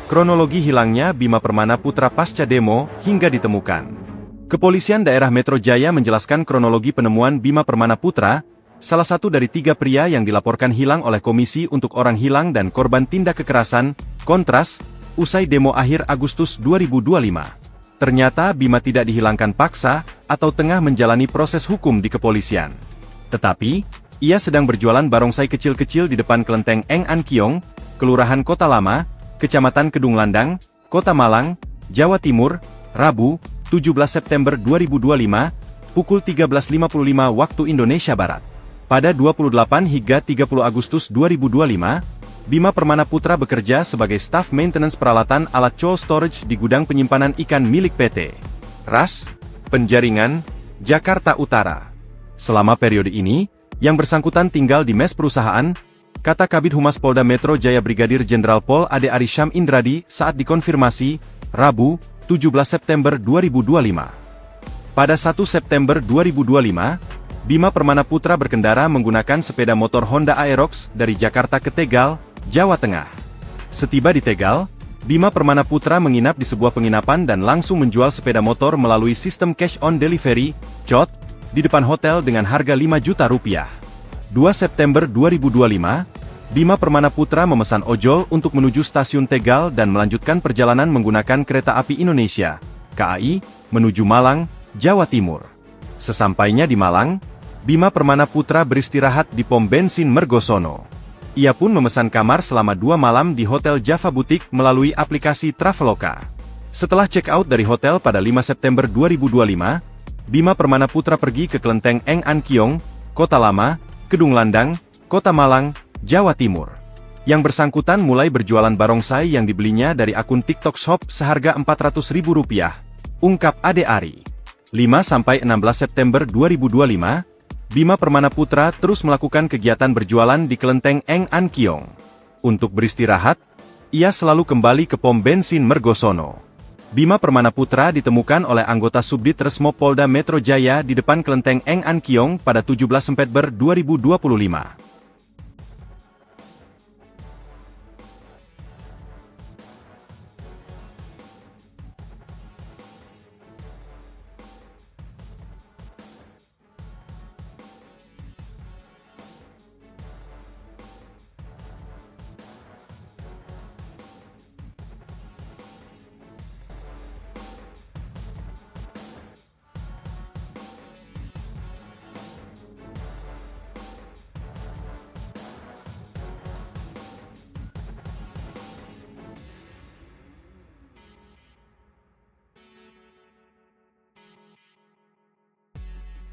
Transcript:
kronologi hilangnya Bima Permana Putra pasca demo hingga ditemukan. Kepolisian Daerah Metro Jaya menjelaskan kronologi penemuan Bima Permana Putra, salah satu dari 3 pria yang dilaporkan hilang oleh Komisi untuk Orang Hilang dan Korban Tindak Kekerasan, Kontras, usai demo akhir Agustus 2025. Ternyata Bima tidak dihilangkan paksa, atau tengah menjalani proses hukum di kepolisian. Tetapi, ia sedang berjualan barongsai kecil-kecil di depan kelenteng Eng An Kiong, Kelurahan Kota Lama, Kecamatan Kedung Landang, Kota Malang, Jawa Timur, Rabu, 17 September 2025, pukul 13.55 waktu Indonesia Barat. Pada 28 hingga 30 Agustus 2025, Bima Permana Putra bekerja sebagai staf maintenance peralatan alat cold storage di gudang penyimpanan ikan milik PT RAS, Penjaringan, Jakarta Utara. Selama periode ini, yang bersangkutan tinggal di mes perusahaan, kata Kabid Humas Polda Metro Jaya Brigadir Jenderal Pol Ade Arisham Indradi saat dikonfirmasi, Rabu, 17 September 2025. Pada 1 September 2025, Bima Permana Putra berkendara menggunakan sepeda motor Honda Aerox dari Jakarta ke Tegal, Jawa Tengah. Setiba di Tegal, Bima Permana Putra menginap di sebuah penginapan dan langsung menjual sepeda motor melalui sistem cash on delivery, COD, di depan hotel dengan harga 5 juta rupiah. 2 September 2025, Bima Permana Putra memesan ojol untuk menuju stasiun Tegal dan melanjutkan perjalanan menggunakan kereta api Indonesia, KAI, menuju Malang, Jawa Timur. Sesampainya di Malang, Bima Permana Putra beristirahat di pom bensin Mergosono. Ia pun memesan kamar selama 2 malam di Hotel Java Boutique melalui aplikasi Traveloka. Setelah check out dari hotel pada 5 September 2025, Bima Permana Putra pergi ke kelenteng Eng An Kiong, Kota Lama, Kedung Landang, Kota Malang, Jawa Timur. Yang bersangkutan mulai berjualan barongsai yang dibelinya dari akun TikTok Shop seharga Rp400.000, ungkap Ade Ari. 5-16 September 2025, Bima Permana Putra terus melakukan kegiatan berjualan di kelenteng Eng An Kiong. Untuk beristirahat, ia selalu kembali ke pom bensin Mergosono. Bima Permana Putra ditemukan oleh anggota Subdit Resmo Polda Metro Jaya di depan kelenteng Eng An Kiong pada 17 September 2025.